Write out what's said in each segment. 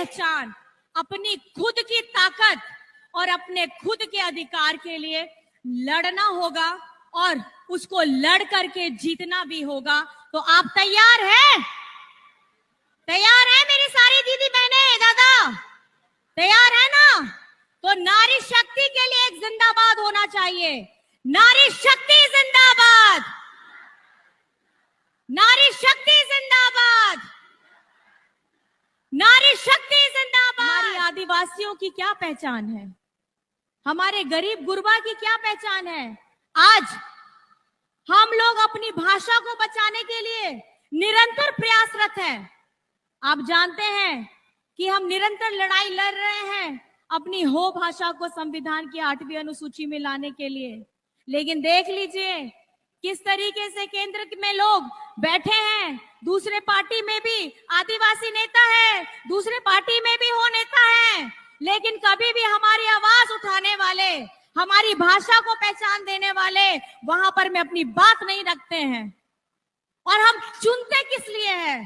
पहचान, अपनी खुद की ताकत और अपने खुद के अधिकार के लिए लड़ना होगा और उसको लड़ करके जीतना भी होगा। तो आप तैयार हैं? तैयार है मेरी सारी दीदी बहनें, दादा? तैयार है ना? तो नारी शक्ति के लिए एक जिंदाबाद होना चाहिए। नारी शक्ति जिंदाबाद, नारी शक्ति जिंदाबाद, नारी शक्ति जिंदाबाद। हमारी आदिवासियों की क्या पहचान है? हमारे गरीब गुरबा की क्या पहचान है? आज हम लोग अपनी भाषा को बचाने के लिए निरंतर प्रयासरत हैं। आप जानते हैं कि हम निरंतर लड़ाई लड़ रहे हैं अपनी हो भाषा को संविधान की 8वीं अनुसूची में लाने के लिए। लेकिन देख लीजिए किस तरीके से केंद्र में लोग बैठे हैं। दूसरे पार्टी में भी आदिवासी नेता है, दूसरे पार्टी में भी हो नेता है, लेकिन कभी भी हमारी आवाज उठाने वाले, हमारी भाषा को पहचान देने वाले वहां पर में अपनी बात नहीं रखते हैं। और हम चुनते किस लिए हैं?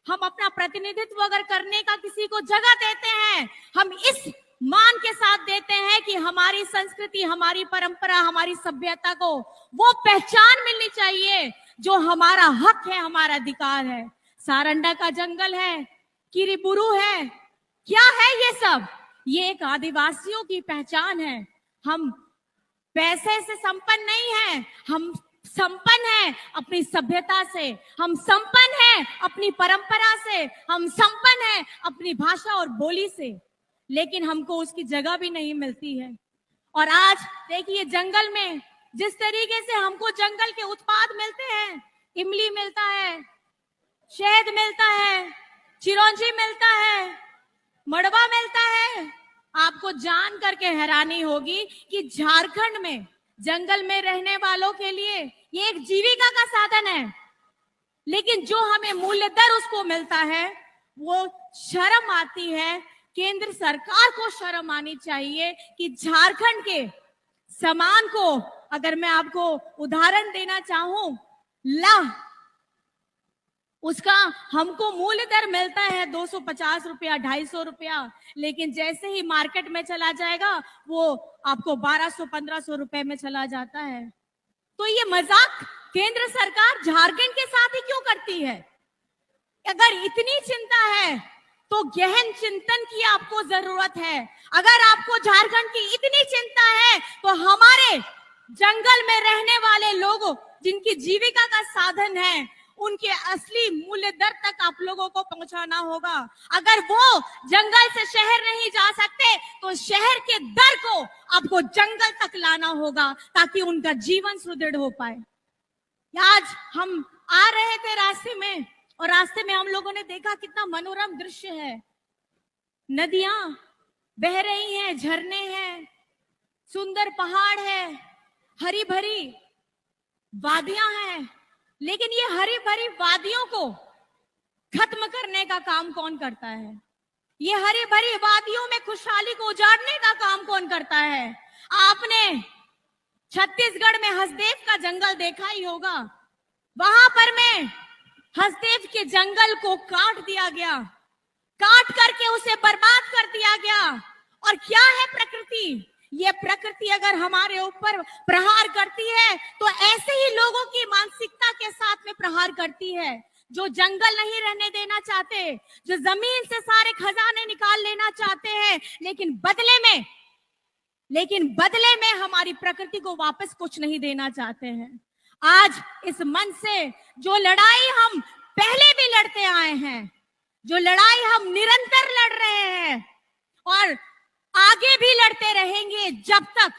हम अपना प्रतिनिधित्व अगर करने का किसी को जगह देते हैं, हम इस मान के साथ देते हैं कि हमारी संस्कृति, हमारी परंपरा, हमारी सभ्यता को वो पहचान मिलनी चाहिए जो हमारा हक है, हमारा अधिकार है। सारंडा का जंगल है, किरीबुरू है, क्या है ये सब? ये एक आदिवासियों की पहचान है। हम पैसे से संपन्न नहीं हैं, हम संपन्न है अपनी सभ्यता से, हम संपन्न है अपनी परंपरा से, हम संपन्न है अपनी भाषा और बोली से, लेकिन हमको उसकी जगह भी नहीं मिलती है। और आज देखिए जंगल में जिस तरीके से हमको जंगल के उत्पाद मिलते हैं, इमली मिलता है, शहद मिलता है, चिरौंजी मिलता है, मड़वा मिलता है, आपको जान करके हैरानी होगी कि झारखंड में जंगल में रहने वालों के लिए ये एक जीविका का साधन है, लेकिन जो हमें मूल्य दर उसको मिलता है वो शर्म आती है। केंद्र सरकार को शर्म आनी चाहिए कि झारखंड के सामान को, अगर मैं आपको उदाहरण देना चाहूं, उसका हमको मूल्य दर मिलता है 250 रुपया, 250 रुपया, लेकिन जैसे ही मार्केट में चला जाएगा वो आपको 1200-1500 रुपए में चला जाता है। तो ये मजाक केंद्र सरकार झारखंड के साथ ही क्यों करती है? अगर इतनी चिंता है तो गहन चिंतन की आपको जरूरत है। अगर आपको झारखंड की इतनी चिंता है तो हमारे जंगल में रहने वाले लोगों जिनकी जीविका का साधन है उनके असली मूल्य दर तक आप लोगों को पहुंचाना होगा। अगर वो जंगल से शहर नहीं जा सकते तो शहर के दर को आपको जंगल तक लाना होगा ताकि उनका जीवन सुदृढ़ हो पाए। आज हम आ रहे थे रास्ते में और रास्ते में हम लोगों ने देखा कितना मनोरम दृश्य है। नदियां बह रही हैं, झरने हैं, सुंदर पहाड़ है, हरी भरी वादियां हैं, लेकिन ये हरी भरी वादियों को खत्म करने का काम कौन करता है? ये हरी भरी वादियों में खुशहाली को उजाड़ने का काम कौन करता है? आपने छत्तीसगढ़ में हसदेव का जंगल देखा ही होगा। वहां पर में हसदेव के जंगल को काट दिया गया, काट करके उसे बर्बाद कर दिया गया। और क्या है प्रकृति? ये प्रकृति अगर हमारे ऊपर प्रहार करती है तो ऐसे ही लोगों की मानसिकता के साथ में प्रहार करती है जो जंगल नहीं रहने देना चाहते, जो जमीन से सारे खजाने निकाल लेना चाहते हैं, लेकिन बदले में हमारी प्रकृति को वापस कुछ नहीं देना चाहते हैं। आज इस मन से जो लड़ाई हम पहले भी लड़ते आए हैं, जो लड़ाई हम निरंतर लड़ रहे हैं और आगे भी लड़ते रहेंगे जब तक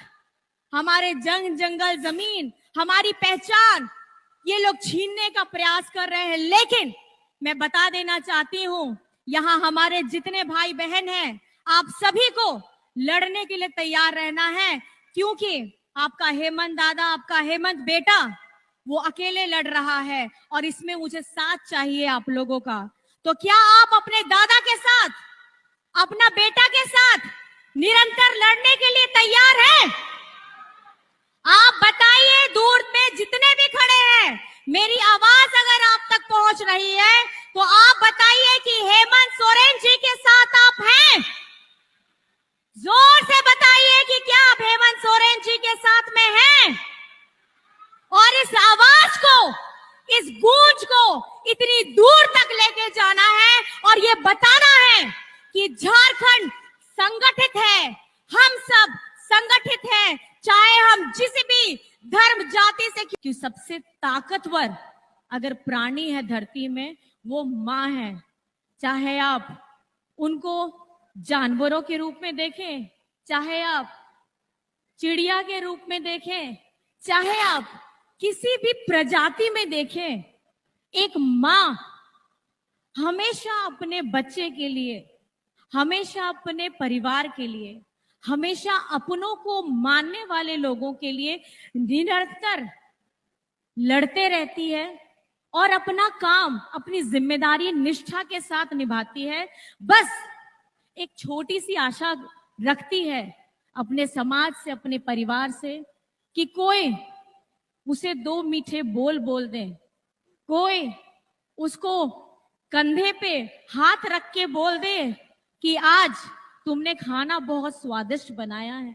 हमारे जंगल जमीन, हमारी पहचान ये लोग छीनने का प्रयास कर रहे हैं। लेकिन मैं बता देना चाहती हूं, यहाँ हमारे जितने भाई बहन हैं, आप सभी को लड़ने के लिए तैयार रहना है, क्योंकि आपका हेमंत दादा, आपका हेमंत बेटा वो अकेले लड़ रहा है और इसमें मुझे साथ चाहिए आप लोगों का। तो क्या आप अपने दादा के साथ, अपना बेटा के साथ निरंतर लड़ने के लिए तैयार हैं? आप बताइए, दूर में जितने भी खड़े हैं, मेरी आवाज अगर आप तक पहुंच रही है तो आप बताइए कि हेमंत सोरेन जी के साथ आप हैं? बताना है कि झारखंड संगठित है, हम सब संगठित हैं, चाहे हम जिस भी धर्म जाति से, क्योंकि सबसे ताकतवर अगर प्राणी है धरती में वो माँ है। चाहे आप उनको जानवरों के रूप में देखें, चाहे आप चिड़िया के रूप में देखें, चाहे आप किसी भी प्रजाति में देखें, एक माँ हमेशा अपने बच्चे के लिए, हमेशा अपने परिवार के लिए, हमेशा अपनों को मानने वाले लोगों के लिए निरंतर लड़ते रहती है और अपना काम, अपनी जिम्मेदारी निष्ठा के साथ निभाती है। बस एक छोटी सी आशा रखती है अपने समाज से, अपने परिवार से, कि कोई उसे दो मीठे बोल बोल दे, कोई उसको कंधे पे हाथ रख के बोल दे कि आज तुमने खाना बहुत स्वादिष्ट बनाया है।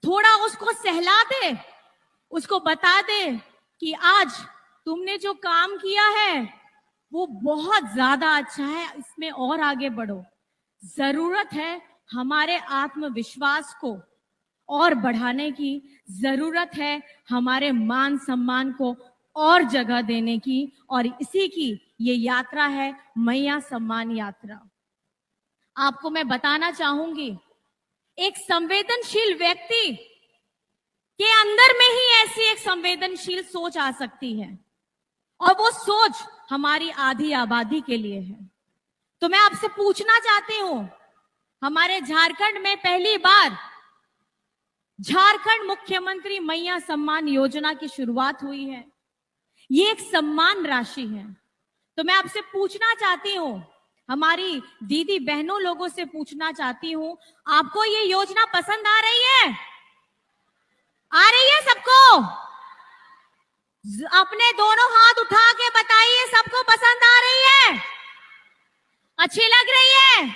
थोड़ा उसको सहला दे, उसको बता दे कि आज तुमने जो काम किया है वो बहुत ज्यादा अच्छा है, इसमें और आगे बढ़ो। जरूरत है हमारे आत्मविश्वास को और बढ़ाने की, जरूरत है हमारे मान सम्मान को और जगह देने की, और इसी की ये यात्रा है मैया सम्मान यात्रा। आपको मैं बताना चाहूंगी, एक संवेदनशील व्यक्ति के अंदर में ही ऐसी एक संवेदनशील सोच आ सकती है, और वो सोच हमारी आधी आबादी के लिए है। तो मैं आपसे पूछना चाहती हूं, हमारे झारखंड में पहली बार झारखंड मुख्यमंत्री मैया सम्मान योजना की शुरुआत हुई है। ये एक सम्मान राशि है। तो मैं आपसे पूछना चाहती हूं, हमारी दीदी बहनों लोगों से पूछना चाहती हूं, आपको ये योजना पसंद आ रही है? आ रही है सबको? अपने दोनों हाथ उठा के बताइए, सबको पसंद आ रही है? अच्छी लग रही है?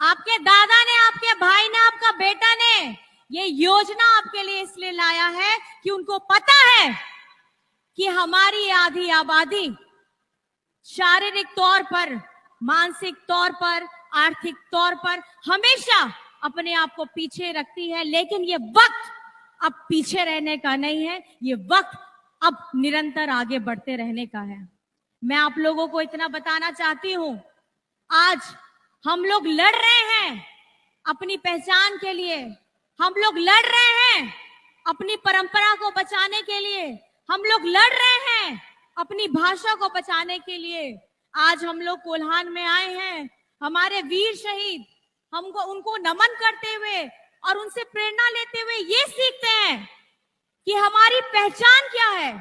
आपके दादा ने, आपके भाई ने, आपका बेटा ने ये योजना आपके लिए इसलिए लाया है कि उनको पता है कि हमारी आधी आबादी शारीरिक तौर पर, मानसिक तौर पर, आर्थिक तौर पर हमेशा अपने आप को पीछे रखती है। लेकिन ये वक्त अब पीछे रहने का नहीं है, ये वक्त अब निरंतर आगे बढ़ते रहने का है। मैं आप लोगों को इतना बताना चाहती हूं, आज हम लोग लड़ रहे हैं अपनी पहचान के लिए, हम लोग लड़ रहे हैं अपनी परंपरा को बचाने के लिए, हम लोग लड़ रहे हैं अपनी भाषा को बचाने के लिए। आज हम लोग कोल्हान में आए हैं, हमारे वीर शहीद, हमको उनको नमन करते हुए और उनसे प्रेरणा लेते हुए ये सीखते हैं कि हमारी पहचान क्या है,